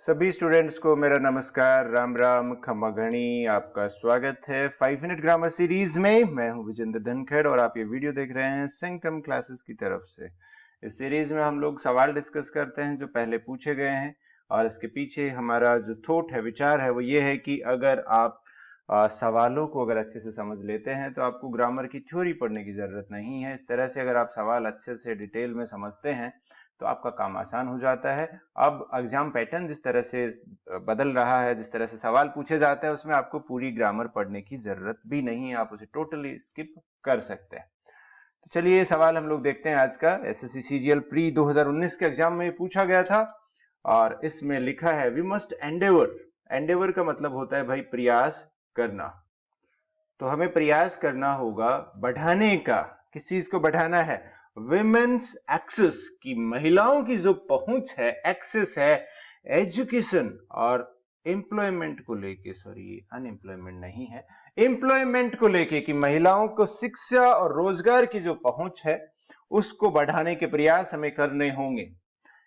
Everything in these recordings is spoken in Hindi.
सभी स्टूडेंट्स को मेरा नमस्कार, राम राम, खमा घणी। आपका स्वागत है 5 मिनट ग्रामर सीरीज में। मैं हूं विजेंद्र धनखड़ और आप ये वीडियो देख रहे हैं सेंकम क्लासेस की तरफ से। इस सीरीज में हम लोग सवाल डिस्कस करते हैं जो पहले पूछे गए हैं, और इसके पीछे हमारा जो थॉट है, विचार है, वो ये है कि अगर आप सवालों को अगर अच्छे से समझ लेते हैं तो आपको ग्रामर की थ्योरी पढ़ने की जरूरत नहीं है। इस तरह से अगर आप सवाल अच्छे से डिटेल में समझते हैं तो आपका काम आसान हो जाता है। अब एग्जाम पैटर्न जिस तरह से बदल रहा है, जिस तरह से सवाल पूछे जाते हैं, उसमें आपको पूरी ग्रामर पढ़ने की जरूरत भी नहीं है, आप उसे टोटली स्किप कर सकते हैं। तो चलिए ये सवाल हम लोग देखते हैं आज का। एसएससी सीजीएल प्री 2019 के एग्जाम में पूछा गया था और इसमें लिखा है वी मस्ट एंडेवर। एंडेवर का मतलब होता है भाई प्रयास करना। तो हमें प्रयास करना होगा बढ़ाने का। किस चीज को बढ़ाना है? विमेन्स एक्सेस की, महिलाओं की जो पहुंच है, एक्सेस है एजुकेशन और एम्प्लॉयमेंट को लेके, सॉरी अनएम्प्लॉयमेंट नहीं है, एम्प्लॉयमेंट को लेके, कि महिलाओं को शिक्षा और रोजगार की जो पहुंच है उसको बढ़ाने के प्रयास हमें करने होंगे।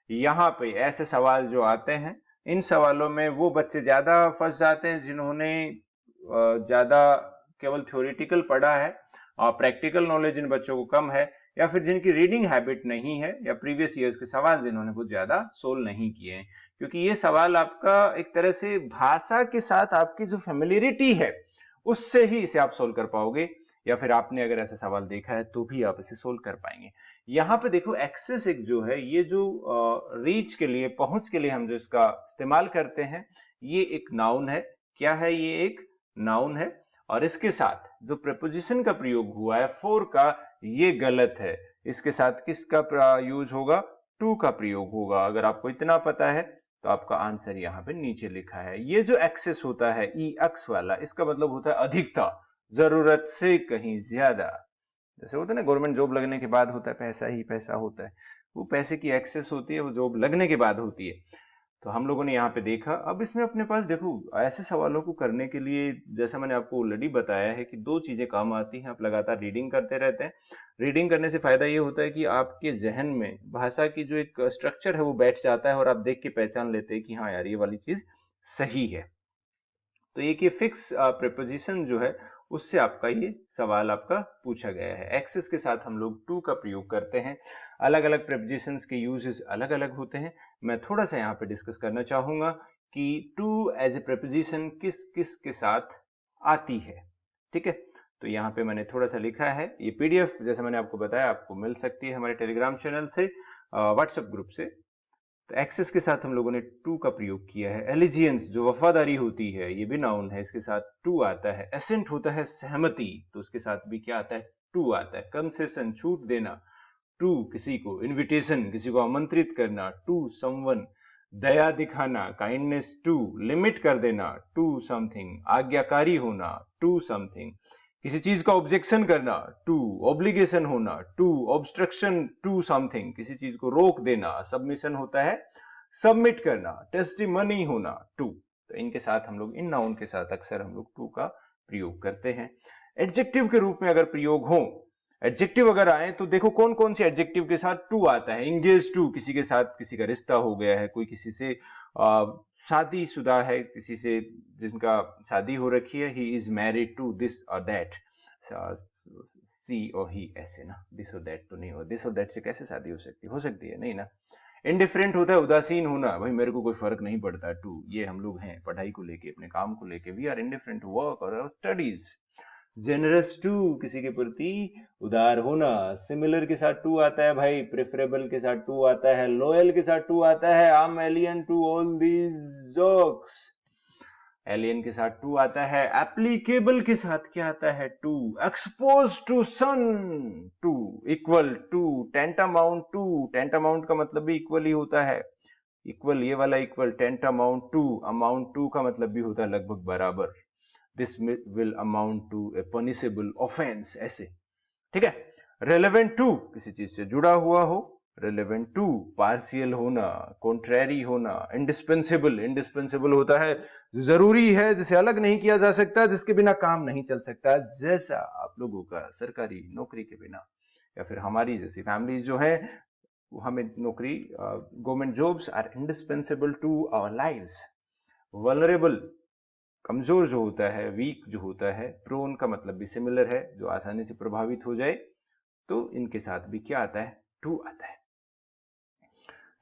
यहां पे ऐसे सवाल जो आते हैं, इन सवालों में वो बच्चे ज्यादा फंस जाते हैं जिन्होंने ज्यादा केवल थ्योरेटिकल पढ़ा है और प्रैक्टिकल नॉलेज इन बच्चों को कम है, या फिर जिनकी रीडिंग हैबिट नहीं है, या प्रीवियस ईयर्स के सवाल जिन्होंने बहुत ज्यादा सोल्व नहीं किए हैं। क्योंकि ये सवाल आपका एक तरह से भाषा के साथ आपकी जो फेमिलियरिटी है उससे ही इसे आप सोल्व कर पाओगे, या फिर आपने अगर ऐसा सवाल देखा है तो भी आप इसे सोल्व कर पाएंगे। यहाँ पे देखो एक्सेस एक जो है, ये जो रीच के लिए, पहुंच के लिए हम जो इसका इस्तेमाल करते हैं, ये एक नाउन है। क्या है? ये एक नाउन है। और इसके साथ जो प्रपोजिशन का प्रयोग हुआ है फॉर का, ये गलत है। इसके साथ किसका यूज होगा? टू का प्रयोग होगा। अगर आपको इतना पता है तो आपका आंसर यहाँ पे नीचे लिखा है। ये जो एक्सेस होता है ई अक्स वाला, इसका मतलब होता है अधिकता, जरूरत से कहीं ज्यादा। जैसे होता है ना, गवर्नमेंट जॉब लगने के बाद होता है पैसा ही पैसा होता है, वो पैसे की एक्सेस होती है, वो जॉब लगने के बाद होती है। तो हम लोगों ने यहाँ पे देखा। अब इसमें अपने पास देखो, ऐसे सवालों को करने के लिए जैसा मैंने आपको ऑलरेडी बताया है कि दो चीजें काम आती हैं। आप लगातार रीडिंग करते रहते हैं। रीडिंग करने से फायदा ये होता है कि आपके जहन में भाषा की जो एक स्ट्रक्चर है वो बैठ जाता है और आप देख के पहचान लेते हैं कि हाँ यार, ये वाली चीज सही है। तो एक ये फिक्स प्रीपोजिशन जो है, उससे आपका ये सवाल आपका पूछा गया है। एक्सेस के साथ हम लोग टू का प्रयोग करते हैं। अलग अलग प्रीपोजिशंस के यूजेस अलग अलग होते हैं। मैं थोड़ा सा यहाँ पे डिस्कस करना चाहूंगा कि टू एज ए प्रीपोजिशन किस किस के साथ आती है। ठीक है, तो यहाँ पे मैंने थोड़ा सा लिखा है। ये पीडीएफ जैसे मैंने आपको बताया आपको मिल सकती है हमारे टेलीग्राम चैनल से, व्हाट्सएप ग्रुप से। तो एक्सेस के साथ हम लोगों ने टू का प्रयोग किया है। एलिजियंस जो वफादारी होती है, ये भी नाउन है, इसके साथ टू आता है। एसेंट होता है सहमति, तो उसके साथ भी क्या आता है? टू आता है। कंसेशन छूट देना, टू किसी को। इनविटेशन किसी को आमंत्रित करना, टू समवन। दया दिखाना, काइंडनेस टू। लिमिट कर देना, टू समथिंग। आज्ञाकारी होना, टू समथिंग। किसी चीज का ऑब्जेक्शन करना, टू। ऑब्लिगेशन होना, टू। ऑब्स्ट्रक्शन टू समथिंग, किसी चीज को रोक देना। सबमिशन होता है सबमिट करना। टेस्टिमनी होना, टू। तो इनके साथ हम लोग, इन नाउन के साथ अक्सर हम लोग टू का प्रयोग करते हैं। एडजेक्टिव के रूप में अगर प्रयोग हो, एडजेक्टिव अगर आए तो देखो कौन कौन से एडजेक्टिव के साथ टू आता है। इंगेज टू, किसी के साथ किसी का रिश्ता हो गया है, कोई किसी से शादीशुदा है, किसी से जिनका शादी हो रखी है, he is married to this और दैट। सी और ही, ऐसे ना, दिस और दैट तो नहीं हो, दिस और दैट से कैसे शादी हो सकती है नहीं ना। इंडिफरेंट होता है उदासीन होना, भाई मेरे को कोई फर्क नहीं पड़ता, टू। ये हम लोग हैं पढ़ाई को लेके, अपने काम को लेके, वी आर इंडिफरेंट वर्क और स्टडीज। जेनरस टू, किसी के प्रति उदार होना। सिमिलर के साथ टू आता है भाई। प्रेफरेबल के साथ टू आता है। लॉयल के साथ टू आता है। I am alien to all these jokes. Alien के साथ टू आता है। एप्लीकेबल के साथ क्या आता है? To. Expose to sun, to. Equal to. Tantamount to, tantamount का मतलब भी इक्वल ही होता है। इक्वल, ये वाला equal, tantamount to. Amount to का मतलब भी होता है लगभग बराबर। This will amount to a punishable offence, ऐसे। ठीक है। रेलेवेंट टू, किसी चीज से जुड़ा हुआ हो। Relevant to. पार्शियल होना, कॉन्ट्रेरी होना। इंडिस्पेंसिबल, इंडिस्पेंसिबल होता है जरूरी है, जिसे अलग नहीं किया जा सकता, जिसके बिना काम नहीं चल सकता, जैसा आप लोगों का सरकारी नौकरी के बिना, या फिर हमारी जैसी फैमिली जो है हमें नौकरी, government jobs are indispensable to our lives. Vulnerable, कमजोर जो होता है, वीक जो होता है, प्रोन का मतलब भी सिमिलर है, जो आसानी से प्रभावित हो जाए, तो इनके साथ भी क्या आता है, टू आता है।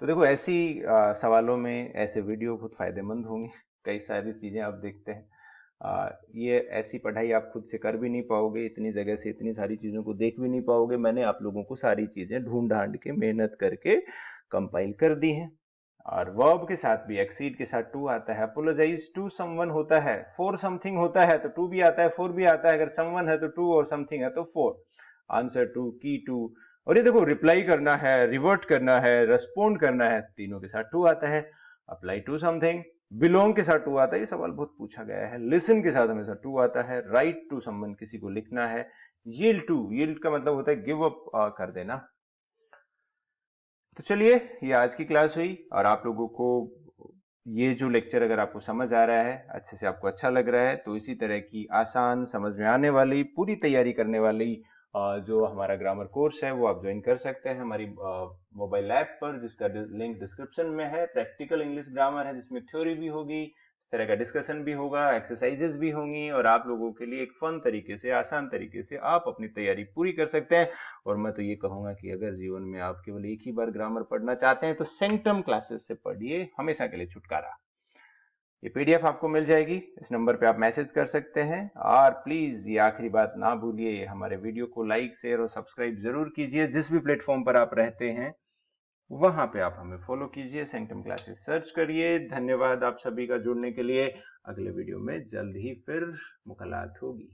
तो देखो ऐसी सवालों में ऐसे वीडियो बहुत फायदेमंद होंगे। कई सारी चीजें आप देखते हैं, ये ऐसी पढ़ाई आप खुद से कर भी नहीं पाओगे, इतनी जगह से इतनी सारी चीजों को देख भी नहीं पाओगे। मैंने आप लोगों को सारी चीजें ढूंढ ढांड के, मेहनत करके कंपाइल कर दी हैं। और वर्ब के साथ भी एक्सीड के साथ टू आता है, अपोलोजाइज टू समवन होता है, फॉर समथिंग होता है तो टू भी आता है, फॉर भी आता है, अगर समवन है तो टू और समथिंग है तो फॉर, आंसर टू, की टू। और ये देखो रिप्लाई करना है, रिवर्ट करना है, रेस्पोंड करना है, तीनों के साथ टू आता है। अप्लाई टू समथिंग, बिलोंग के साथ टू आता है, ये सवाल बहुत पूछा गया है। लिसन के साथ हमेशा टू आता है। राइट टू समवन, किसी को लिखना है। यील्ड टू, यील्ड का मतलब होता है गिव अप कर देना। तो चलिए, ये आज की क्लास हुई, और आप लोगों को ये जो लेक्चर अगर आपको समझ आ रहा है, अच्छे से आपको अच्छा लग रहा है, तो इसी तरह की आसान, समझ में आने वाली, पूरी तैयारी करने वाली जो हमारा ग्रामर कोर्स है वो आप ज्वाइन कर सकते हैं हमारी मोबाइल ऐप पर, जिसका लिंक डिस्क्रिप्शन में है। प्रैक्टिकल इंग्लिश ग्रामर है, जिसमें थ्योरी भी होगी, इस तरह का डिस्कशन भी होगा, एक्सरसाइजेस भी होंगी, और आप लोगों के लिए एक फन तरीके से, आसान तरीके से आप अपनी तैयारी पूरी कर सकते हैं। और मैं तो ये कहूंगा कि अगर जीवन में आप केवल एक ही बार ग्रामर पढ़ना चाहते हैं तो सेंक्टम क्लासेस से पढ़िए, हमेशा के लिए छुटकारा। ये पीडीएफ आपको मिल जाएगी, इस नंबर पे आप मैसेज कर सकते हैं। और प्लीज ये आखिरी बात ना भूलिए, हमारे वीडियो को लाइक, शेयर और सब्सक्राइब जरूर कीजिए। जिस भी प्लेटफॉर्म पर आप रहते हैं वहां पे आप हमें फॉलो कीजिए, सेंक्टम क्लासेस सर्च करिए। धन्यवाद आप सभी का जुड़ने के लिए। अगले वीडियो में जल्द ही फिर मुलाकात होगी।